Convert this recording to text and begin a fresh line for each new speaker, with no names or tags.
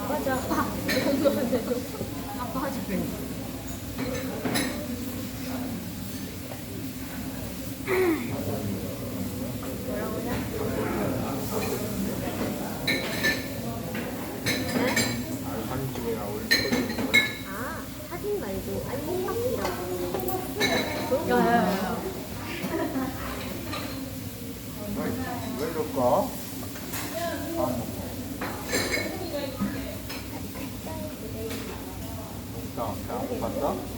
맞아. 아빠 하지 배. 뭐라고요? 네?
사진 찍으라 우리
아, 사진 말고 알림받기라고.
야야야.
왜 이럴까? 아, 배안 고팠다?